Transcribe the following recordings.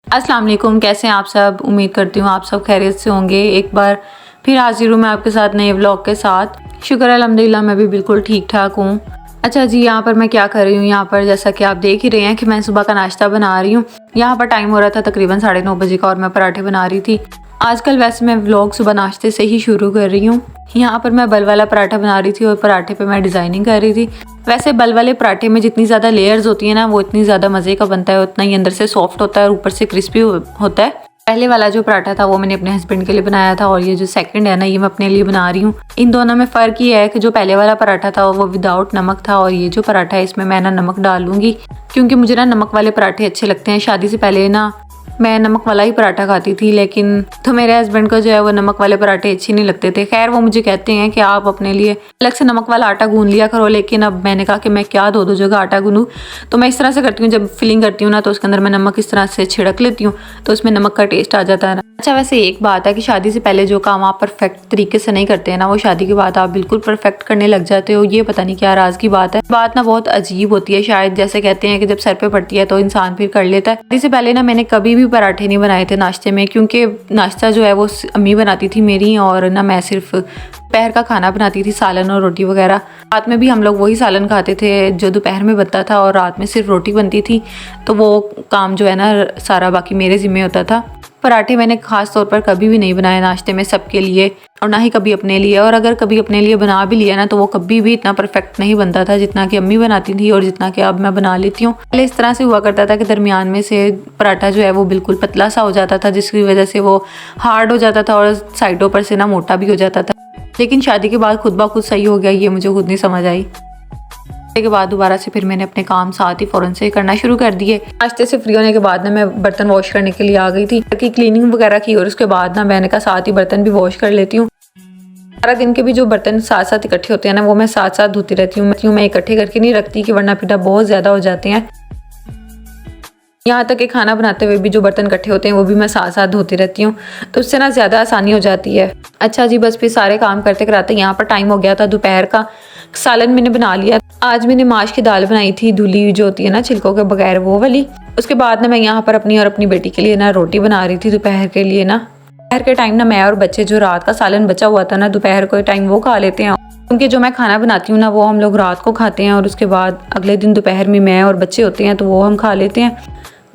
अस्सलाम वालेकुम, कैसे हैं आप सब। उम्मीद करती हूँ आप सब खैरियत से होंगे। एक बार फिर हाजिर हूँ मैं आपके साथ नए व्लॉग के साथ। शुक्र अल्हम्दुलिल्लाह मैं भी बिल्कुल ठीक ठाक हूँ। अच्छा जी, यहाँ पर मैं क्या कर रही हूँ, यहाँ पर जैसा कि आप देख ही रहे हैं कि मैं सुबह का नाश्ता बना रही हूँ। यहाँ पर टाइम हो रहा था तकरीबन 9:30 बजे का और मैं पराठे बना रही थी। आजकल वैसे मैं व्लॉग सुबह नाश्ते से ही शुरू कर रही हूँ। यहाँ पर मैं बल वाला पराठा बना रही थी और पराठे पे मैं डिज़ाइनिंग कर रही थी। वैसे बल वाले पराठे में जितनी ज़्यादा लेयर्स होती है ना, वो इतनी ज़्यादा मज़े का बनता है, उतना ही अंदर से सॉफ्ट होता है और ऊपर से क्रिस्पी होता है। पहले वाला जो पराठा था वो मैंने अपने हस्बैंड के लिए बनाया था और ये जो सेकंड है ना, ये मैं अपने लिए बना रही हूँ। इन दोनों में फ़र्क ये है कि जो पहले वाला पराठा था वो विदाउट नमक था और ये जो पराठा है इसमें मैं ना नमक डालूंगी, क्योंकि मुझे ना नमक वाले पराठे अच्छे लगते हैं। शादी से पहले ना मैं नमक वाला ही पराठा खाती थी, लेकिन तो मेरे हस्बैंड को जो है वो नमक वाले पराठे अच्छे नहीं लगते थे। खैर वो मुझे कहते हैं कि आप अपने लिए अलग से नमक वाला आटा गूंद लिया करो, लेकिन अब मैंने कहा कि मैं क्या दो जगह आटा गूंदूं। तो मैं इस तरह से करती हूँ, जब फिलिंग करती हूँ ना तो उसके अंदर मैं नमक इस तरह से छिड़क लेती हूँ तो उसमें नमक का टेस्ट आ जाता है ना। अच्छा, वैसे एक बात है कि शादी से पहले जो काम आप परफेक्ट तरीके से नहीं करते हैं ना, वो शादी के बाद आप बिल्कुल परफेक्ट करने लग जाते हो। ये पता नहीं क्या राज की बात है। बात ना बहुत अजीब होती है शायद, जैसे कहते हैं कि जब सर पे पड़ती है तो इंसान फिर कर लेता है। शादी से पहले ना मैंने कभी भी पराठे नहीं बनाए थे नाश्ते में, क्योंकि नाश्ता जो है वो अम्मी बनाती थी मेरी, और ना मैं सिर्फ दोपहर का खाना बनाती थी, सालन और रोटी वगैरह। रात में भी हम लोग वही सालन खाते थे जो दोपहर में बनता था और रात में सिर्फ रोटी बनती थी। तो वो काम जो है ना सारा बाकी मेरे ज़िम्मे होता था। पराठे मैंने ख़ास तौर पर कभी भी नहीं बनाए नाश्ते में सबके लिए, और ना ही कभी अपने लिए। और अगर कभी अपने लिए बना भी लिया ना तो वो कभी भी इतना परफेक्ट नहीं बनता था जितना कि अम्मी बनाती थी और जितना कि अब मैं बना लेती हूँ। पहले इस तरह से हुआ करता था कि दरमियान में से पराठा जो है वो बिल्कुल पतला सा हो जाता था, जिसकी वजह से वो हार्ड हो जाता था और साइडों पर से ना मोटा भी हो जाता था। लेकिन शादी के बाद खुद ब खुद सही हो गया, ये मुझे खुद नहीं समझ आई। के बाद दोबारा से फिर मैंने अपने काम साथ ही फ़ौरन से करना शुरू कर दिए। नाश्ते से फ्री होने के बाद ना मैं बर्तन वॉश करने के लिए आ गई थी, ताकि क्लीनिंग वगैरह की, और उसके बाद ना मैंने कहा साथ ही बर्तन भी वॉश कर लेती हूँ। सारा दिन के भी जो बर्तन साथ साथ इकट्ठे होते हैं ना, वो मैं साथ साथ धोती रहती हूँ। मैं इकट्ठे करके नहीं रखती कि वरना फिर बहुत ज़्यादा हो जाते हैं। यहाँ तक कि खाना बनाते हुए भी जो बर्तन इकट्ठे होते हैं वो भी मैं साथ साथ धोती रहती हूँ, तो उससे ना ज़्यादा आसानी हो जाती है। अच्छा जी, बस फिर सारे काम करते कराते यहाँ पर टाइम हो गया था दोपहर का। सालन मैंने बना लिया। आज मैंने माश की दाल बनाई थी, धुली हुई जो होती है ना छिलकों के बगैर, वो वाली। उसके बाद ना मैं यहाँ पर अपनी और अपनी बेटी के लिए ना रोटी बना रही थी दोपहर के लिए ना। दोपहर के टाइम ना मैं और बच्चे जो रात का सालन बचा हुआ था ना दोपहर को टाइम, वो खा लेते हैं, क्योंकि जो मैं खाना बनाती हूँ ना वो हम लोग रात को खाते हैं और उसके बाद अगले दिन दोपहर में मैं और बच्चे होते हैं तो वो हम खा लेते हैं।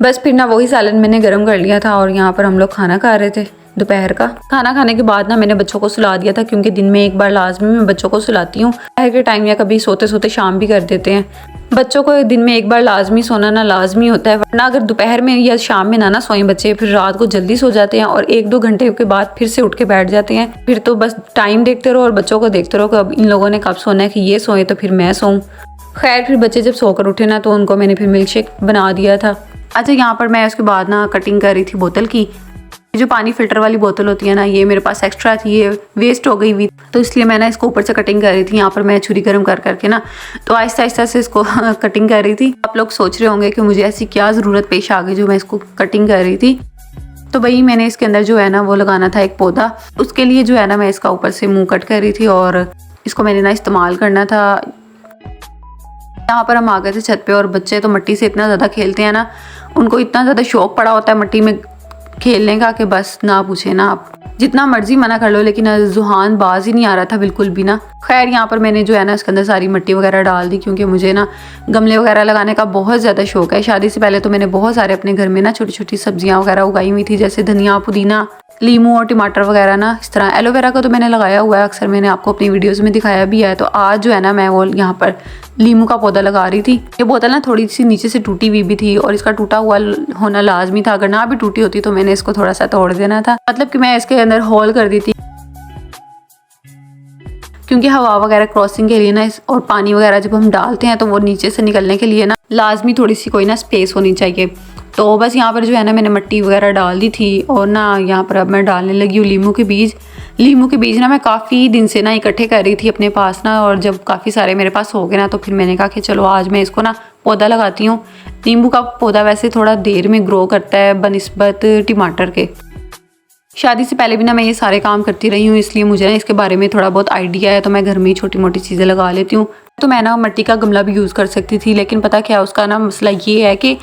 बस फिर ना वही सालन मैंने गर्म कर लिया था और यहाँ पर हम लोग खाना खा रहे थे। दोपहर का खाना खाने के बाद ना मैंने बच्चों को सुला दिया था, क्योंकि दिन में एक बार लाजमी मैं बच्चों को सुलाती हूँ। दोपहर के टाइम या कभी सोते सोते शाम भी कर देते हैं। बच्चों को दिन में एक बार लाजमी सोना ना लाजमी होता है, वरना अगर दोपहर में या शाम में ना सोएं बच्चे, फिर रात को जल्दी सो जाते हैं और 1-2 घंटे के बाद फिर से उठ के बैठ जाते हैं। फिर तो बस टाइम देखते रहो और बच्चों को देखते रहो कि अब इन लोगों ने कब सोना है, कि ये सोए तो फिर मैं सोऊं। खैर फिर बच्चे जब सोकर उठे ना तो उनको मैंने फिर मिल्क शेक बना दिया था। अच्छा, यहाँ पर मैं उसके बाद ना कटिंग कर रही थी बोतल की। जो पानी फिल्टर वाली बोतल होती है ना, ये मेरे पास एक्स्ट्रा थी, ये वेस्ट हो गई हुई, तो इसलिए मैं ना इसको ऊपर से कटिंग कर रही थी। यहाँ पर मैं छुरी गर्म कर करके ना तो आहिस्ता आहिस्ता से इसको कटिंग कर रही थी। आप लोग सोच रहे होंगे कि मुझे ऐसी क्या ज़रूरत पेश आ गई जो मैं इसको कटिंग कर रही थी। तो भाई मैंने इसके अंदर जो है ना वो लगाना था एक पौधा, उसके लिए जो है ना मैं इसका ऊपर से मुँह कट कर रही थी और इसको मैंने ना इस्तेमाल करना था। यहाँ पर हम आ गए थे छत पे और बच्चे तो मिट्टी से इतना ज़्यादा खेलते हैं ना, उनको इतना ज़्यादा शौक पड़ा होता है मिट्टी में खेलने का कि बस ना पूछे ना आप। जितना मर्जी मना कर लो लेकिन जुहान बाज ही नहीं आ रहा था बिल्कुल भी ना। खैर यहाँ पर मैंने जो है ना इसके अंदर सारी मिट्टी वगैरह डाल दी, क्योंकि मुझे ना गमले वगैरह लगाने का बहुत ज़्यादा शौक है। शादी से पहले तो मैंने बहुत सारे अपने घर में ना छोटी छोटी सब्जियाँ वगैरह उगाई हुई थी, जैसे धनिया, पुदीना, लीमू और टमाटर वगैरह ना। इस तरह एलोवेरा का तो मैंने लगाया हुआ है, अक्सर मैंने आपको अपनी वीडियोस में दिखाया भी है। तो आज जो है ना मैं वो यहाँ पर लीमू का पौधा लगा रही थी। ये बोतल ना थोड़ी सी नीचे से टूटी हुई भी थी और इसका टूटा हुआ होना लाजमी था, अगर ना भी टूटी होती तो मैंने इसको थोड़ा सा तोड़ देना था। मतलब कि मैं इसके अंदर होल कर दी थी, क्योंकि हवा वगैरह क्रॉसिंग के लिए ना और पानी वगैरह जब हम डालते हैं तो वो नीचे से निकलने के लिए ना लाजमी थोड़ी सी कोई ना स्पेस होनी चाहिए। तो बस यहाँ पर जो है ना मैंने मिट्टी वगैरह डाल दी थी और ना यहाँ पर अब मैं डालने लगी हूँ लीमू के बीज। लीमू के बीज ना मैं काफ़ी दिन से ना इकट्ठे कर रही थी अपने पास ना, और जब काफ़ी सारे मेरे पास हो गए ना तो फिर मैंने कहा कि चलो आज मैं इसको ना पौधा लगाती हूँ। नींबू का पौधा वैसे थोड़ा देर में ग्रो करता है बनिस्बत टमाटर के। शादी से पहले भी ना मैं ये सारे काम करती रही हूँ, इसलिए मुझे ना इसके बारे में थोड़ा बहुत आइडिया है, तो मैं घर में ही छोटी मोटी चीज़ें लगा लेती हूँ। तो मैं ना मिट्टी का गमला भी यूज़ कर सकती थी, लेकिन पता क्या है उसका ना मसला ये है कि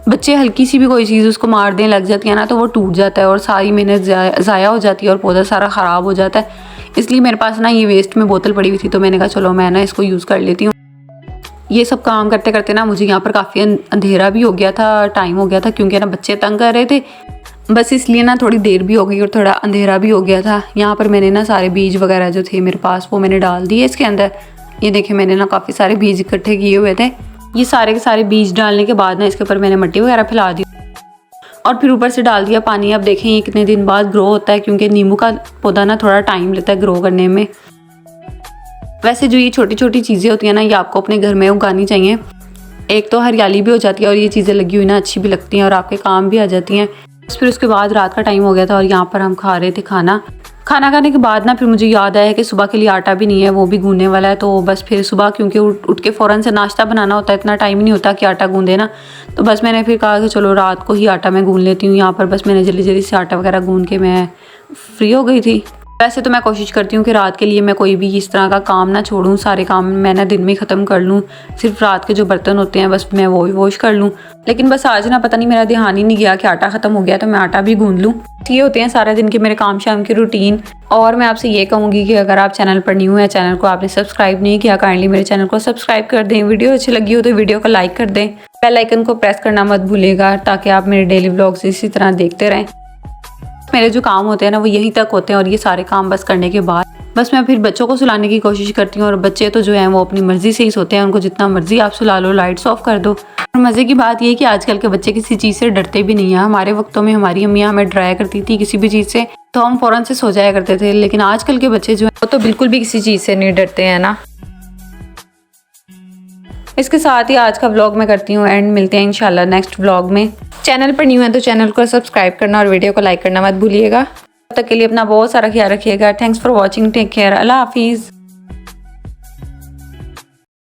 बच्चे हल्की सी भी कोई चीज़ उसको मार दें लग जाती है ना तो वो टूट जाता है और सारी मेहनत ज़ाया हो जाती है और पौधा सारा ख़राब हो जाता है। इसलिए मेरे पास ना ये वेस्ट में बोतल पड़ी हुई थी, तो मैंने कहा चलो मैं ना इसको यूज़ कर लेती हूँ। ये सब काम करते करते ना मुझे यहाँ पर काफ़ी अंधेरा भी हो गया था, टाइम हो गया था, क्योंकि ना बच्चे तंग कर रहे थे, बस इसलिए ना थोड़ी देर भी हो गई और थोड़ा अंधेरा भी हो गया था। यहाँ पर मैंने ना सारे बीज वगैरह जो थे मेरे पास वो मैंने डाल दिए इसके अंदर। ये देखे मैंने ना काफ़ी सारे बीज इकट्ठे किए हुए थे। ये सारे के सारे बीज डालने के बाद ना इसके ऊपर मैंने मिट्टी वगैरह फैला दी और फिर ऊपर से डाल दिया पानी। अब देखें ये कितने दिन बाद ग्रो होता है, क्योंकि नींबू का पौधा ना थोड़ा टाइम लेता है ग्रो करने में। वैसे जो ये छोटी छोटी चीज़ें होती हैं ना ये आपको अपने घर में उगानी चाहिए। एक तो हरियाली भी हो जाती है और ये चीज़ें लगी हुई ना अच्छी भी लगती हैं और आपके काम भी आ जाती हैं। फिर उसके बाद रात का टाइम हो गया था और यहाँ पर हम खा रहे थे खाना खाने के बाद ना फिर मुझे याद आया कि सुबह के लिए आटा भी नहीं है, वो भी गूंदने वाला है। तो बस फिर सुबह क्योंकि उठ के फ़ौरन से नाश्ता बनाना होता है, इतना टाइम नहीं होता कि आटा गूंदे ना, तो बस मैंने फिर कहा कि चलो रात को ही आटा मैं गूंद लेती हूँ। यहाँ पर बस मैंने जल्दी जल्दी से आटा वगैरह गूंद के मैं फ्री हो गई थी। वैसे तो मैं कोशिश करती हूँ कि रात के लिए मैं कोई भी इस तरह का काम ना छोड़ूँ, सारे काम मैं ना दिन में ही ख़त्म कर लूँ, सिर्फ रात के जो बर्तन होते हैं बस मैं वो ही वॉश कर लूँ। लेकिन बस आज ना पता नहीं मेरा ध्यान ही नहीं गया कि आटा ख़त्म हो गया तो मैं आटा भी गूंद लूँ। ये होते हैं सारे दिन के मेरे काम शाम की रूटीन। और मैं आपसे ये कहूँगी कि अगर आप चैनल पर न्यू है, चैनल को आपने सब्सक्राइब नहीं किया, काइंडली मेरे चैनल को सब्सक्राइब कर दें। वीडियो अच्छी लगी हो तो वीडियो को लाइक कर दें, बेल आइकन को प्रेस करना मत भूलिएगा ताकि आप मेरे डेली व्लॉग्स इसी तरह देखते रहें। मेरे जो काम होते हैं ना वो यहीं तक होते हैं और ये सारे काम बस करने के बाद बस मैं फिर बच्चों को सुलाने की कोशिश करती हूँ। और बच्चे तो जो हैं वो अपनी मर्ज़ी से ही सोते हैं, उनको जितना मर्ज़ी आप सुला लो, लाइट्स ऑफ कर दो। और मज़े की बात ये है कि आजकल के बच्चे किसी चीज़ से डरते भी नहीं हैं। हमारे वक्तों में हमारी अम्मियाँ हमें डराया करती थी किसी भी चीज़ से तो हम फ़ौरन से सो जाया करते थे, लेकिन आजकल के बच्चे जो हैं वो तो बिल्कुल भी किसी चीज़ से नहीं डरते हैं ना। इसके साथ ही आज का व्लॉग मैं करती हूँ एंड, मिलते हैं इंशाल्लाह नेक्स्ट व्लॉग में। चैनल पर न्यू है तो चैनल को सब्सक्राइब करना और वीडियो को लाइक करना मत भूलिएगा। तब तक के लिए अपना बहुत सारा ख्याल रखिएगा। Thanks for watching, take care, अल्लाह हाफिज़।